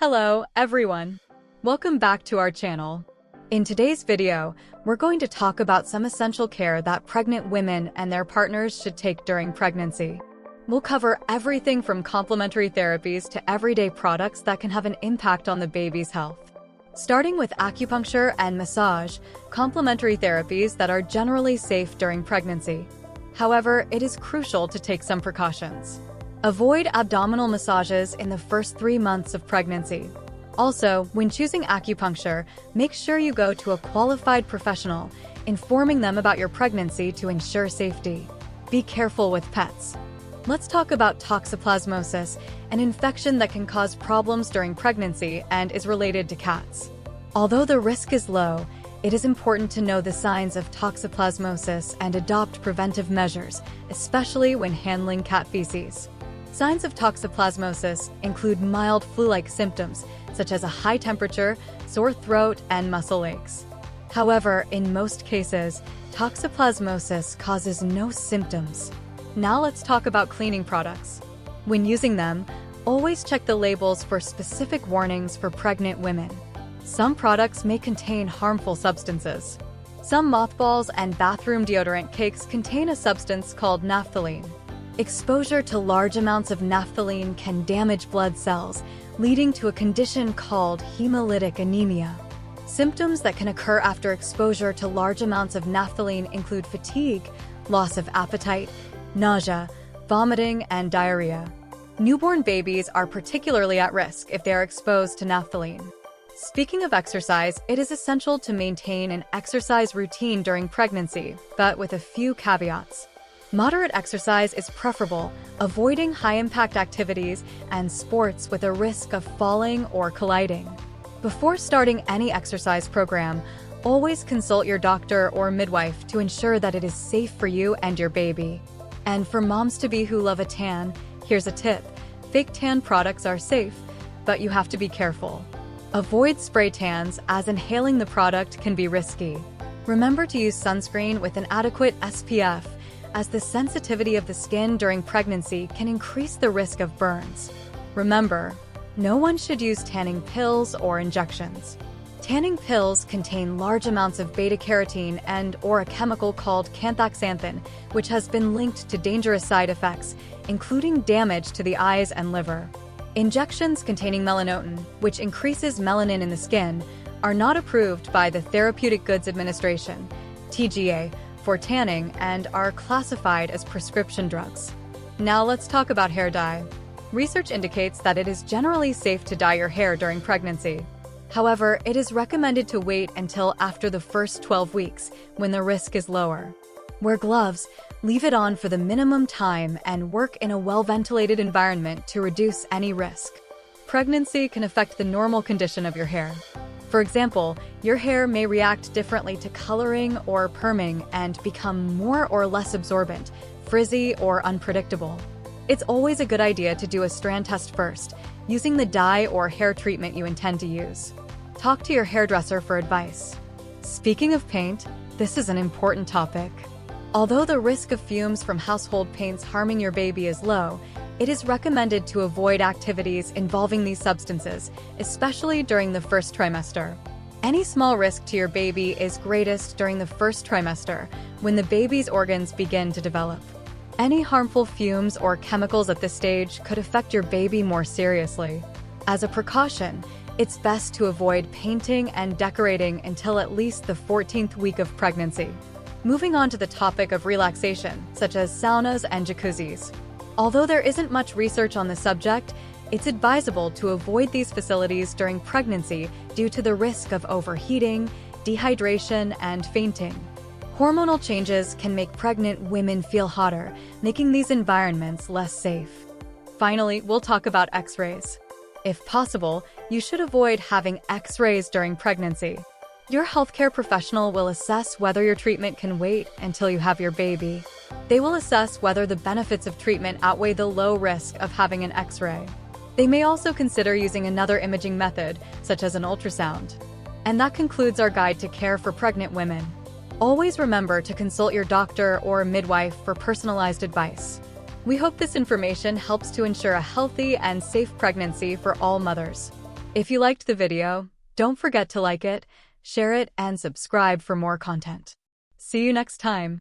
Hello, everyone. Welcome back to our channel. In today's video, we're going to talk about some essential care that pregnant women and their partners should take during pregnancy. We'll cover everything from complementary therapies to everyday products that can have an impact on the baby's health. Starting with acupuncture and massage, complementary therapies that are generally safe during pregnancy. However, it is crucial to take some precautions. Avoid abdominal massages in the first 3 months of pregnancy. Also, when choosing acupuncture, make sure you go to a qualified professional, informing them about your pregnancy to ensure safety. Be careful with pets. Let's talk about toxoplasmosis, an infection that can cause problems during pregnancy and is related to cats. Although the risk is low, it is important to know the signs of toxoplasmosis and adopt preventive measures, especially when handling cat feces. Signs of toxoplasmosis include mild flu-like symptoms, such as a high temperature, sore throat, and muscle aches. However, in most cases, toxoplasmosis causes no symptoms. Now let's talk about cleaning products. When using them, always check the labels for specific warnings for pregnant women. Some products may contain harmful substances. Some mothballs and bathroom deodorant cakes contain a substance called naphthalene. Exposure to large amounts of naphthalene can damage blood cells, leading to a condition called hemolytic anemia. Symptoms that can occur after exposure to large amounts of naphthalene include fatigue, loss of appetite, nausea, vomiting, and diarrhea. Newborn babies are particularly at risk if they are exposed to naphthalene. Speaking of exercise, it is essential to maintain an exercise routine during pregnancy, but with a few caveats. Moderate exercise is preferable, avoiding high-impact activities and sports with a risk of falling or colliding. Before starting any exercise program, always consult your doctor or midwife to ensure that it is safe for you and your baby. And for moms-to-be who love a tan, here's a tip. Fake tan products are safe, but you have to be careful. Avoid spray tans, as inhaling the product can be risky. Remember to use sunscreen with an adequate SPF, as the sensitivity of the skin during pregnancy can increase the risk of burns. Remember, no one should use tanning pills or injections. Tanning pills contain large amounts of beta-carotene and/or a chemical called canthaxanthin, which has been linked to dangerous side effects, including damage to the eyes and liver. Injections containing melanotan, which increases melanin in the skin, are not approved by the Therapeutic Goods Administration, TGA, for tanning and are classified as prescription drugs. Now let's talk about hair dye. Research indicates that it is generally safe to dye your hair during pregnancy. However, it is recommended to wait until after the first 12 weeks, when the risk is lower. Wear gloves, leave it on for the minimum time, and work in a well-ventilated environment to reduce any risk. Pregnancy can affect the normal condition of your hair. For example, your hair may react differently to coloring or perming and become more or less absorbent, frizzy, or unpredictable. It's always a good idea to do a strand test first, using the dye or hair treatment you intend to use. Talk to your hairdresser for advice. Speaking of paint, this is an important topic. Although the risk of fumes from household paints harming your baby is low, it is recommended to avoid activities involving these substances, especially during the first trimester. Any small risk to your baby is greatest during the first trimester, when the baby's organs begin to develop. Any harmful fumes or chemicals at this stage could affect your baby more seriously. As a precaution, it's best to avoid painting and decorating until at least the 14th week of pregnancy. Moving on to the topic of relaxation, such as saunas and jacuzzis. Although there isn't much research on the subject, it's advisable to avoid these facilities during pregnancy due to the risk of overheating, dehydration, and fainting. Hormonal changes can make pregnant women feel hotter, making these environments less safe. Finally, we'll talk about X-rays. If possible, you should avoid having X-rays during pregnancy. Your healthcare professional will assess whether your treatment can wait until you have your baby. They will assess whether the benefits of treatment outweigh the low risk of having an X-ray. They may also consider using another imaging method, such as an ultrasound. And that concludes our guide to care for pregnant women. Always remember to consult your doctor or midwife for personalized advice. We hope this information helps to ensure a healthy and safe pregnancy for all mothers. If you liked the video, don't forget to like it, share it, and subscribe for more content. See you next time.